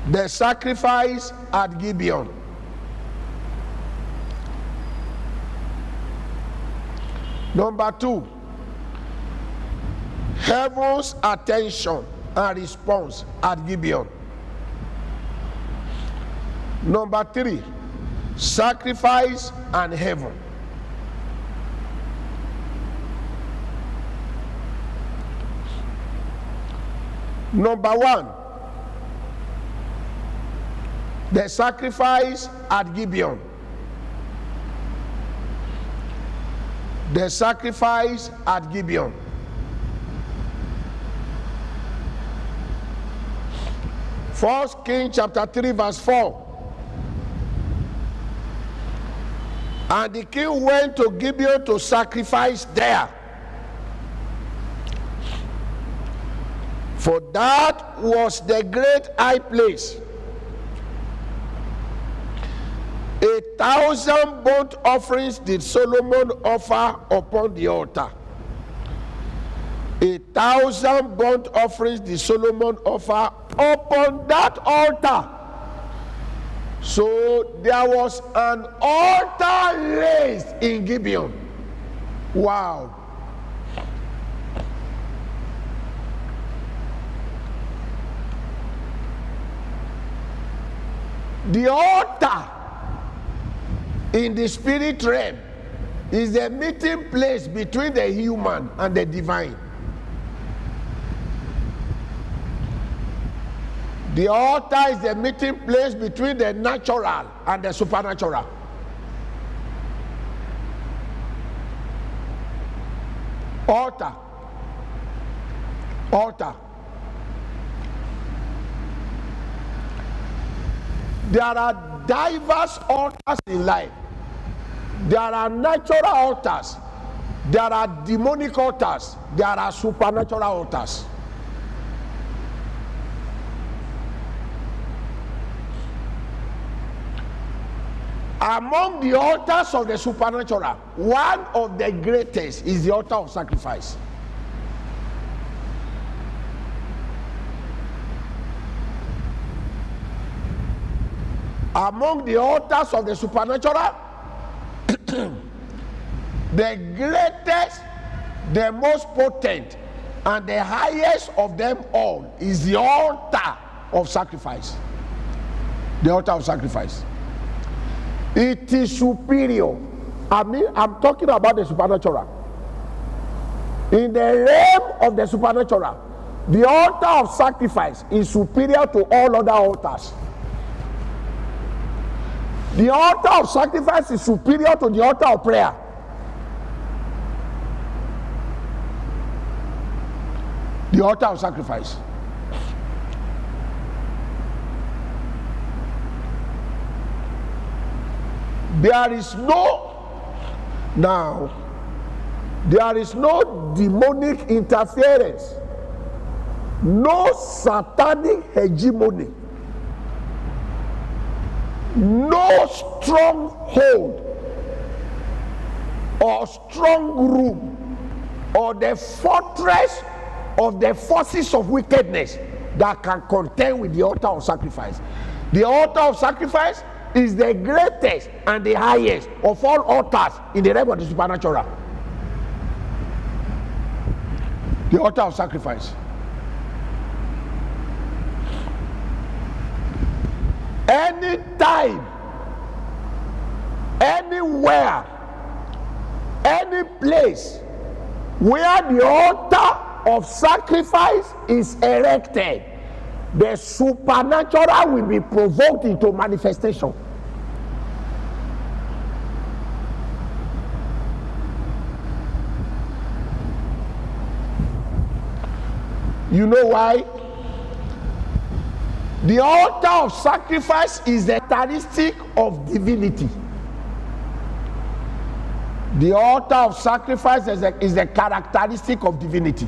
The sacrifice at Gibeon. Number 2, heaven's attention and response at Gibeon. Number 3, sacrifice and heaven. Number 1, the sacrifice at Gibeon. The sacrifice at Gibeon. First Kings chapter 3 verse 4. And the king went to Gibeon to sacrifice there, for that was the great high place. 1,000 burnt offerings did Solomon offer upon the altar. 1,000 burnt offerings did Solomon offer upon that altar. So there was an altar raised in Gibeon. Wow. The altar in the spirit realm is the meeting place between the human and the divine. The altar is the meeting place between the natural and the supernatural. Altar. Altar. There are diverse altars in life. There are natural altars, there are demonic altars, there are supernatural altars. Among the altars of the supernatural, one of the greatest is the altar of sacrifice. Among the altars of the supernatural, the greatest, the most potent, and the highest of them all is the altar of sacrifice. The altar of sacrifice. It is superior. I'm talking about the supernatural. In the realm of the supernatural, the altar of sacrifice is superior to all other altars. The altar of sacrifice is superior to the altar of prayer. The altar of sacrifice. There is no demonic interference, no satanic hegemony, no stronghold or strong room or the fortress of the forces of wickedness that can contend with the altar of sacrifice. The altar of sacrifice is the greatest and the highest of all altars in the realm of the supernatural. The altar of sacrifice. Anytime, anywhere, any place where the altar of sacrifice is erected, the supernatural will be provoked into manifestation. You know why? The altar of sacrifice is the characteristic of divinity. The altar of sacrifice is the characteristic of divinity.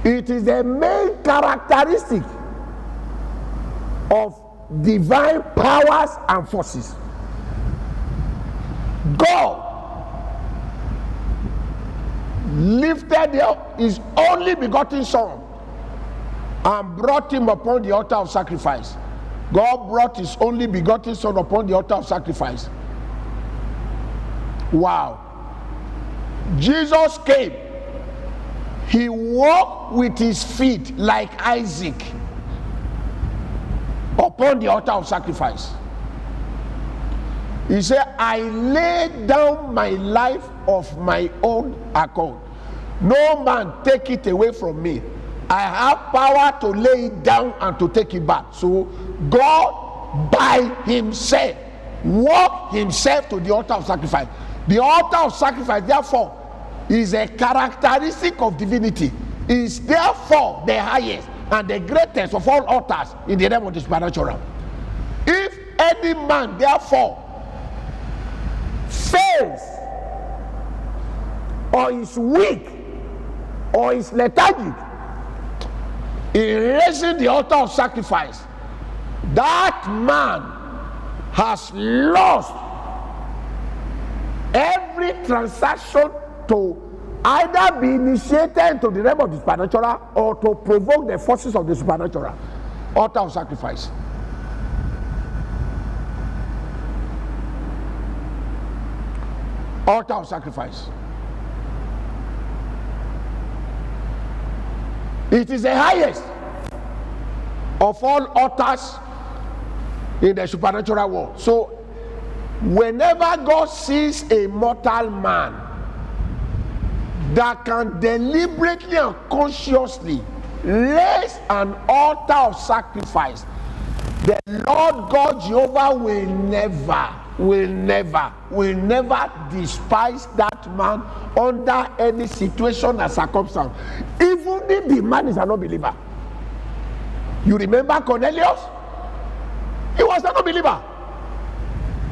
It is the main characteristic of divine powers and forces. God lifted up his only begotten Son and brought him upon the altar of sacrifice. God brought his only begotten son upon the altar of sacrifice. Wow. Jesus came. He walked with his feet like Isaac upon the altar of sacrifice. He said, I laid down my life of my own accord. No man take it away from me. I have power to lay it down and to take it back. So God by himself walked himself to the altar of sacrifice. The altar of sacrifice, therefore, is a characteristic of divinity. Is therefore the highest and the greatest of all altars in the realm of the supernatural. If any man, therefore, fails or is weak or is lethargic in raising the altar of sacrifice, that man has lost every transaction to either be initiated into the realm of the supernatural or to provoke the forces of the supernatural. Altar of sacrifice. Altar of sacrifice. It is the highest of all altars in the supernatural world. So whenever God sees a mortal man that can deliberately and consciously raise an altar of sacrifice, the Lord God Jehovah will never despise that man under any situation or circumstance, even if the man is an unbeliever. You remember Cornelius? He was an unbeliever.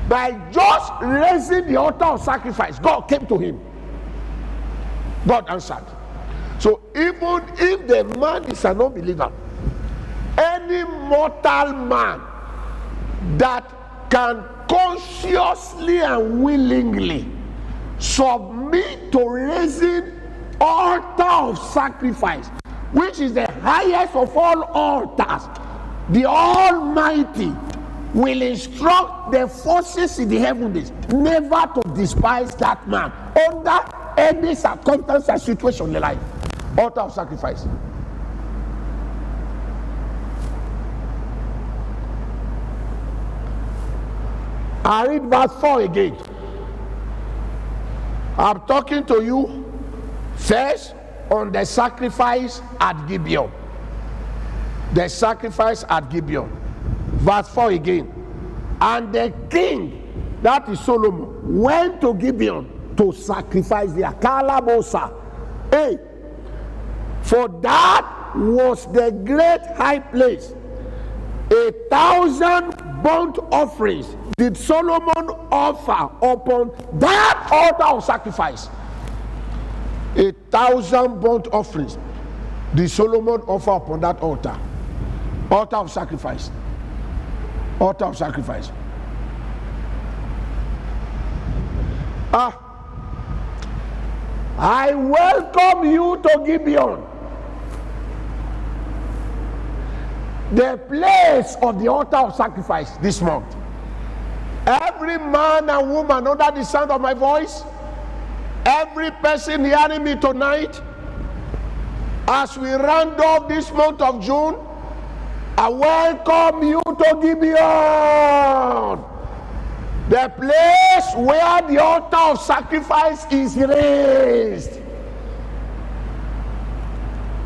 By just raising the altar of sacrifice, God came to him. God answered. So even if the man is an unbeliever, any mortal man that can consciously and willingly submit to raising altar of sacrifice, which is the highest of all altars, the Almighty will instruct the forces in the heavens never to despise that man under any circumstance or situation in life. Altar of sacrifice. I read verse 4 again. I'm talking to you first on the sacrifice at Gibeon. The sacrifice at Gibeon. Verse 4 again. And the king, that is Solomon, went to Gibeon to sacrifice there. Kalabosa. Hey, for that was the great high place. 1,000 burnt offerings did Solomon offer upon that altar of sacrifice. 1,000 burnt offerings did Solomon offer upon that altar. Altar of sacrifice. Altar of sacrifice. I welcome you to Gibeon, the place of the altar of sacrifice this month. Every man and woman under the sound of my voice, every person hearing me tonight, as we round off this month of June, I welcome you to Gibeon, the place where the altar of sacrifice is raised.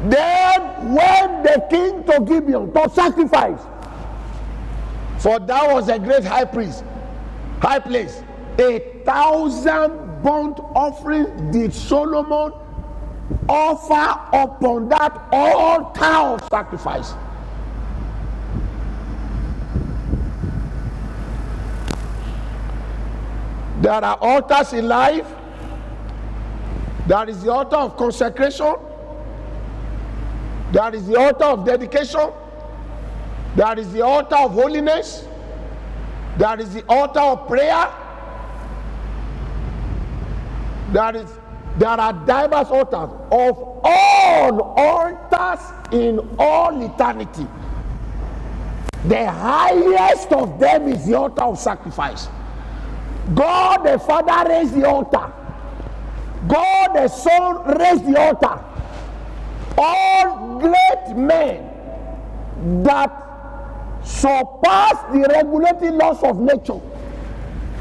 Then went the king to Gibeon to sacrifice, for that was a great high place. 1,000 burnt offerings did Solomon offer upon that altar of sacrifice. There are altars in life. There is the altar of consecration. There is the altar of dedication. There is the altar of holiness. There is the altar of prayer. There are diverse altars of all altars in all eternity, the highest of them is the altar of sacrifice. God the Father raised the altar. God the Son raised the altar. All great men that surpass the regulating laws of nature,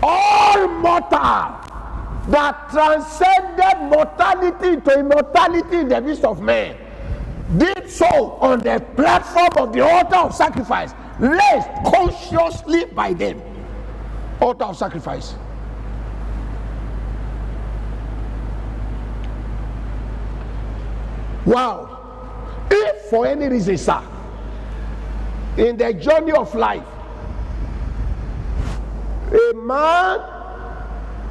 all mortal that transcended mortality into immortality in the midst of men, did so on the platform of the altar of sacrifice, raised consciously by them. Altar of sacrifice. Wow. If for any reason, sir, in the journey of life, a man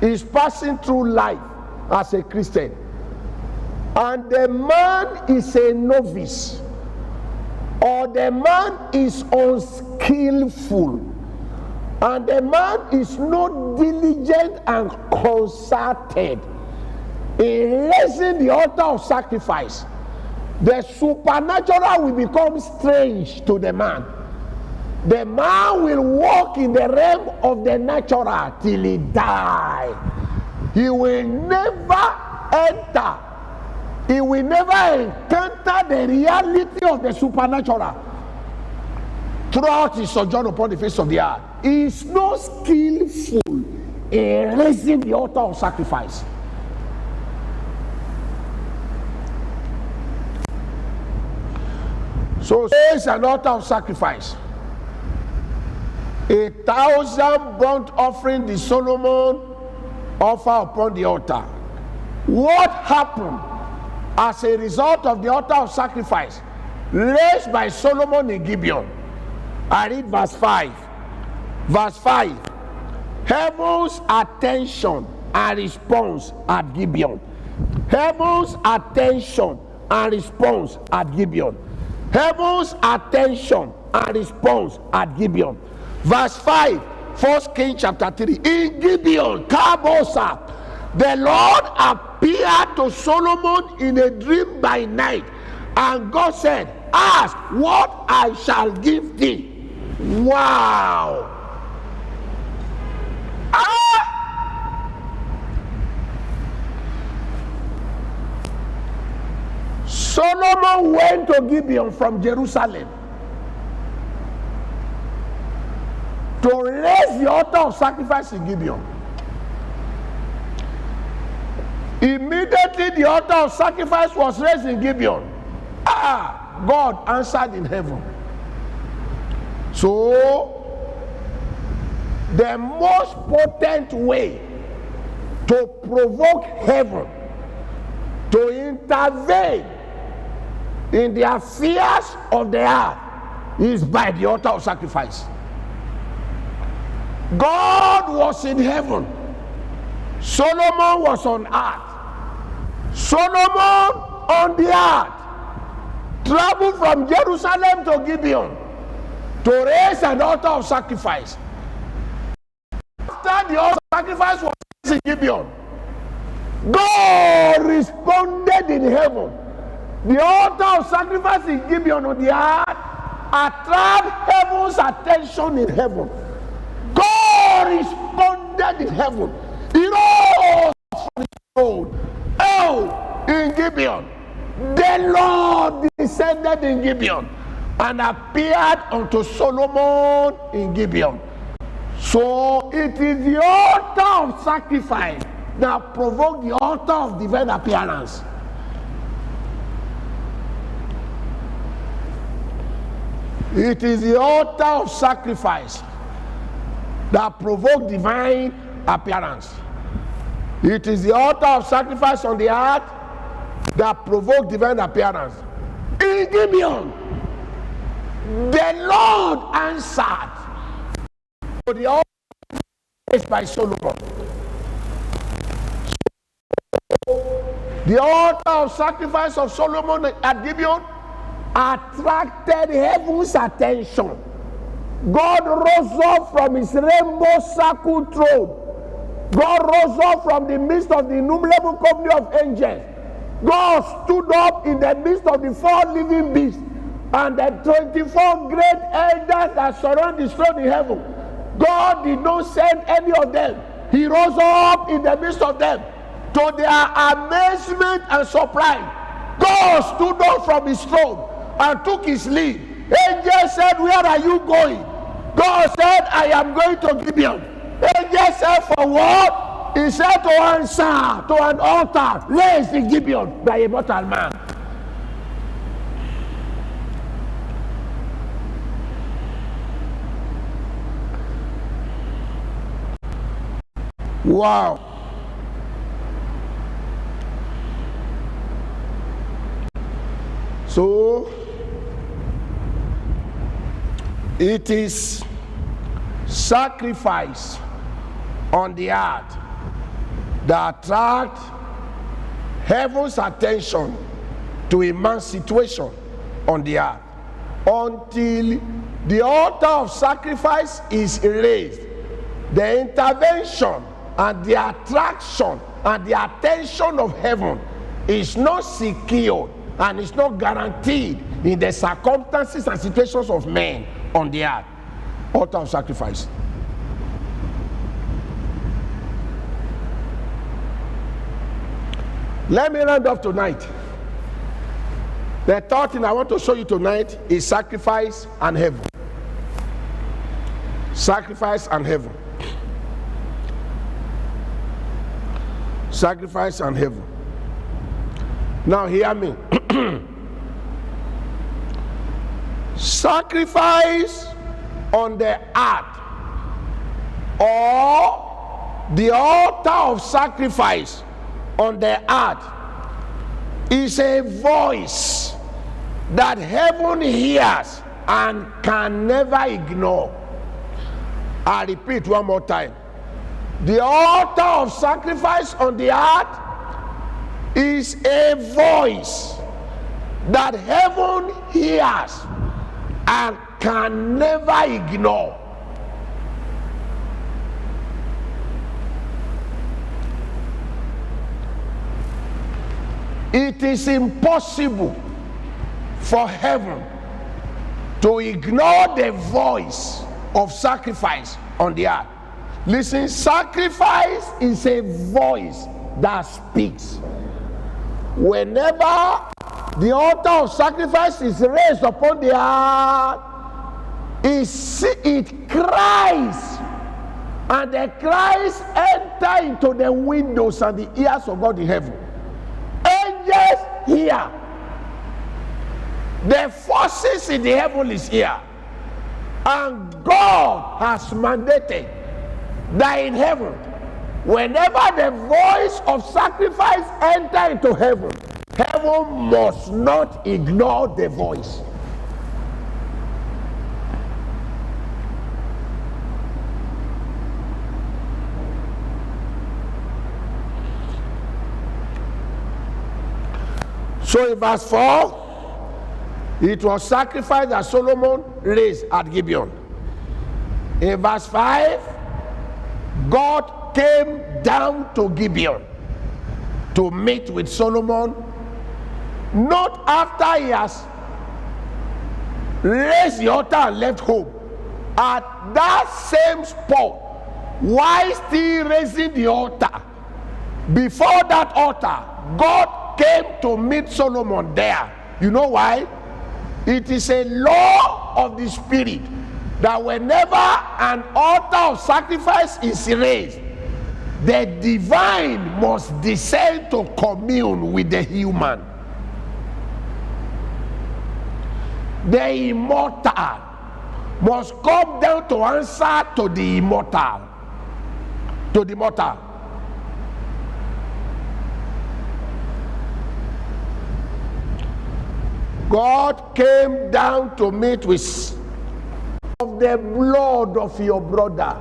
is passing through life as a Christian, and the man is a novice, or the man is unskillful, and the man is not diligent and concerted in raising the altar of sacrifice, the supernatural will become strange to the man. The man will walk in the realm of the natural till he die. He will never enter. He will never encounter the reality of the supernatural throughout his sojourn upon the face of the earth. He is not skillful in raising the altar of sacrifice. So there is an altar of sacrifice. 1,000 burnt offering did Solomon offer upon the altar. What happened as a result of the altar of sacrifice raised by Solomon in Gibeon? I read verse 5. Verse 5. Heaven's attention and response at Gibeon. Heaven's attention and response at Gibeon. Heaven's attention and response at Gibeon. Verse 5, 1 Kings chapter 3. In Gibeon, Kabosa, the Lord appeared to Solomon in a dream by night, and God said, ask what I shall give thee. Wow. Solomon went to Gibeon from Jerusalem to raise the altar of sacrifice in Gibeon. Immediately the altar of sacrifice was raised in Gibeon. God answered in heaven. So the most potent way to provoke heaven to intervene in the affairs of the earth is by the altar of sacrifice. God was in heaven. Solomon was on earth. Solomon on the earth traveled from Jerusalem to Gibeon to raise an altar of sacrifice. After the altar of sacrifice was raised in Gibeon, God responded in heaven. The altar of sacrifice in Gibeon on the earth attracted heaven's attention in heaven. God responded in heaven. He rose from his throne. Oh, in Gibeon, the Lord descended in Gibeon and appeared unto Solomon in Gibeon. So it is the altar of sacrifice that provoked the altar of divine appearance. It is the altar of sacrifice that provoked divine appearance. It is the altar of sacrifice on the earth that provoked divine appearance. In Gibeon, the Lord answered to the altar raised by Solomon. The altar of sacrifice of Solomon at Gibeon attracted heaven's attention. God rose up from his rainbow circle throne. God rose up from the midst of the innumerable company of angels God stood up in the midst of the 4 living beasts and the 24 great elders that surround the throne in heaven. God did not send any of them. He rose up in the midst of them. To their amazement and surprise, God stood up from his throne and took his leave. Angel said, "Where are you going?" God said, "I am going to Gibeon." Angel said, "For what?" He said, "To answer to an altar raised in Gibeon by a mortal man." Wow. So it is sacrifice on the earth that attract heaven's attention to a man's situation on the earth. Until the altar of sacrifice is raised, the intervention and the attraction and the attention of heaven is not secured and is not guaranteed in the circumstances and situations of men on the earth. Altar of sacrifice. Let me round up tonight. The third thing I want to show you tonight is sacrifice and heaven. Sacrifice and heaven. Sacrifice and heaven. Now hear me. Sacrifice on the earth or the altar of sacrifice on the earth is a voice that heaven hears and can never ignore. I repeat one more time. The altar of sacrifice on the earth is a voice that heaven hears and can never ignore. It is impossible for heaven to ignore the voice of sacrifice on the earth. Listen, sacrifice is a voice that speaks. Whenever the altar of sacrifice is raised upon the earth, it cries, and the cries enter into the windows and the ears of God in heaven. Angels hear. The forces in the heaven is here. And God has mandated that in heaven, whenever the voice of sacrifice enter into heaven, heaven must not ignore the voice. So in verse 4, it was sacrifice that Solomon raised at Gibeon. In verse 5, God came down to Gibeon to meet with Solomon, not after he has raised the altar and left home. At that same spot, while still raising the altar, before that altar, God came to meet Solomon there. You know why? It is a law of the spirit that whenever an altar of sacrifice is raised, the divine must descend to commune with the human. The immortal must come down to answer to the immortal. To the mortal. God came down to meet with of the blood of your brother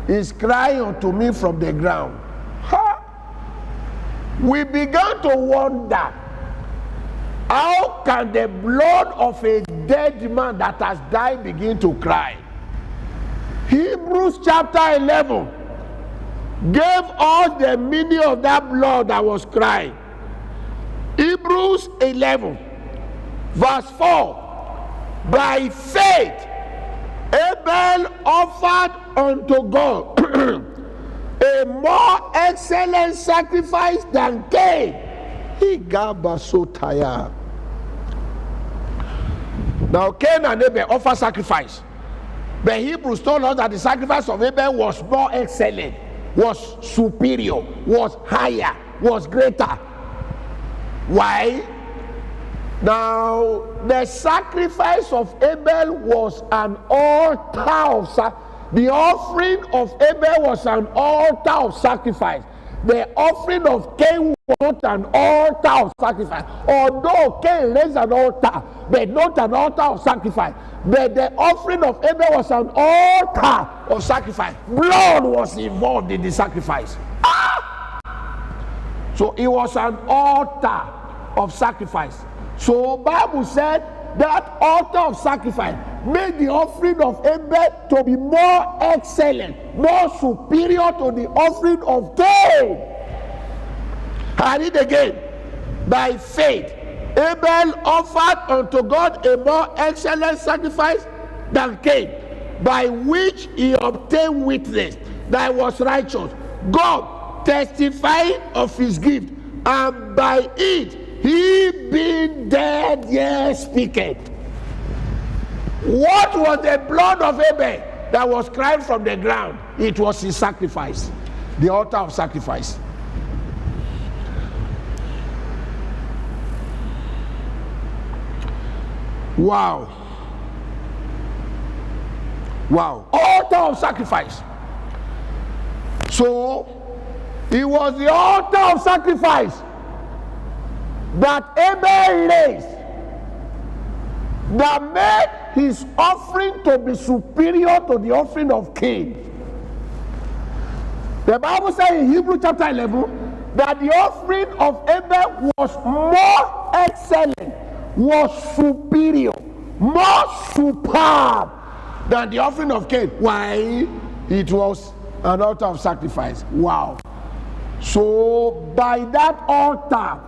is crying unto me from the ground. We began to wonder, how can the blood of a dead man that has died begin to cry? Hebrews chapter 11 gave us the meaning of that blood that was crying. Hebrews 11 verse 4. By faith Abel offered unto God a more excellent sacrifice than Cain. He got so tired. Now Cain and Abel offer sacrifice, but Hebrews told us that the sacrifice of Abel was more excellent, was superior, was higher, was greater. Why? Now the sacrifice of Abel was an altar of the offering of Abel was an altar of sacrifice. The offering of Cain was not an altar of sacrifice. Although Cain raised an altar, but not an altar of sacrifice. But the offering of Abel was an altar of sacrifice. Blood was involved in the sacrifice. So it was an altar of sacrifice. So Bible said that altar of sacrifice made the offering of Abel to be more excellent, more superior to the offering of Cain. I read again. By faith Abel offered unto God a more excellent sacrifice than Cain, by which he obtained witness that he was righteous, God testifying of his gift, and by it he being dead yet speaketh. What was the blood of Abel that was crying from the ground? It was his sacrifice, the altar of sacrifice. Wow. Wow. Altar of sacrifice. So it was the altar of sacrifice that Abel raised that made his offering to be superior to the offering of Cain. The Bible says in Hebrews chapter 11 that the offering of Abel was more excellent, was superior, more superb than the offering of Cain. Why? It was an altar of sacrifice. Wow. So by that altar,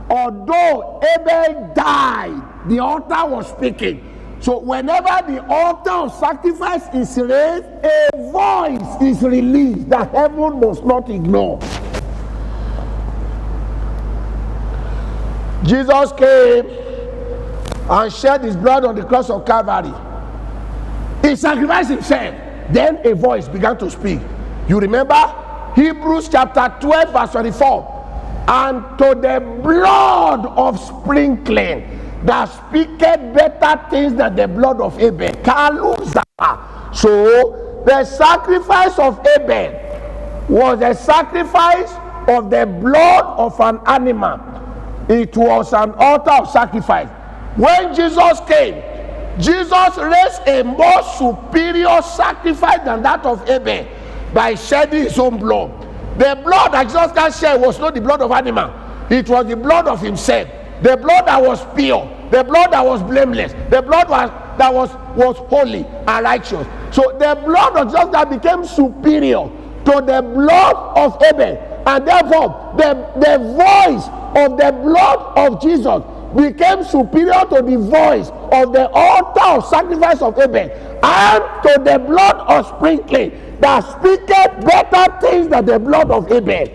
although Abel died, the altar was speaking. So whenever the altar of sacrifice is raised, a voice is released that heaven must not ignore. Jesus came and shed his blood on the cross of Calvary. He sacrificed himself. Then a voice began to speak. You remember Hebrews chapter 12 verse 24. And to the blood of sprinkling that speaketh better things than the blood of Abel. So the sacrifice of Abel was a sacrifice of the blood of an animal. It was an altar of sacrifice. When Jesus came, Jesus raised a more superior sacrifice than that of Abel by shedding his own blood. The blood that Jesus Christ shed was not the blood of animal. It was the blood of himself. The blood that was pure. The blood that was blameless. The blood that was holy and righteous. So the blood of Jesus Christ became superior to the blood of Abel. And therefore, the voice of the blood of Jesus became superior to the voice of the altar of sacrifice of Abel, and to the blood of sprinkling that speaketh better things than the blood of Abel.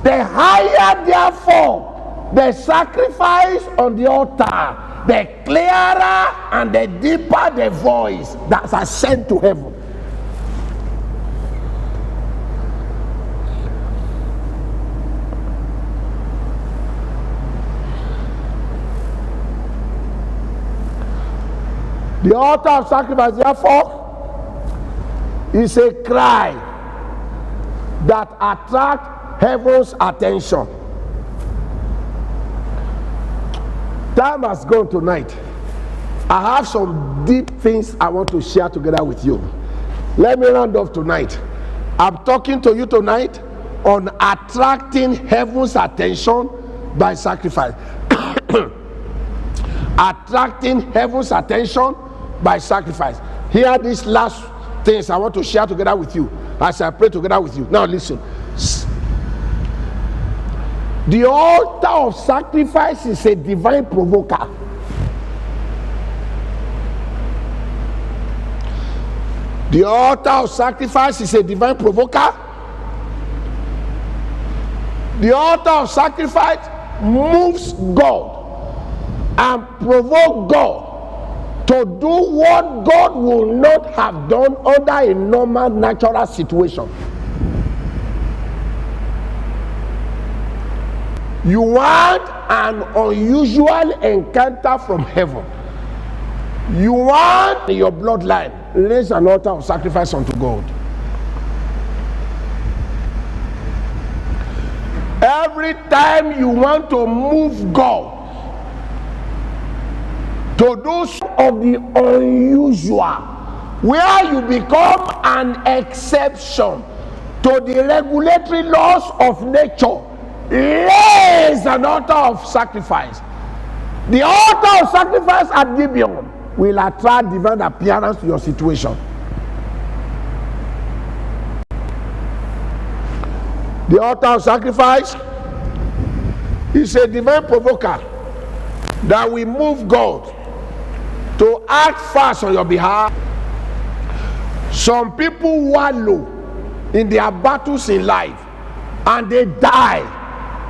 The higher therefore the sacrifice on the altar, the clearer and the deeper the voice that ascends to heaven. The altar of sacrifice, therefore, is a cry that attracts heaven's attention. Time has gone tonight. I have some deep things I want to share together with you. Let me round off tonight. I'm talking to you tonight on attracting heaven's attention by sacrifice. Attracting heaven's attention by sacrifice. Here are these last things I want to share together with you as I pray together with you. Now listen. The altar of sacrifice is a divine provoker. The altar of sacrifice is a divine provoker. The altar of sacrifice moves God and provokes God to do what God will not have done under a normal natural situation. You want an unusual encounter from heaven. You want your bloodline. Raise an altar of sacrifice unto God. Every time you want to move God to do of the unusual, where you become an exception to the regulatory laws of nature, raise an altar of sacrifice. The altar of sacrifice at Gibeon will attract divine appearance to your situation. The altar of sacrifice is a divine provoker that will move God to act fast on your behalf. Some people wallow in their battles in life and they die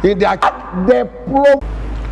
in their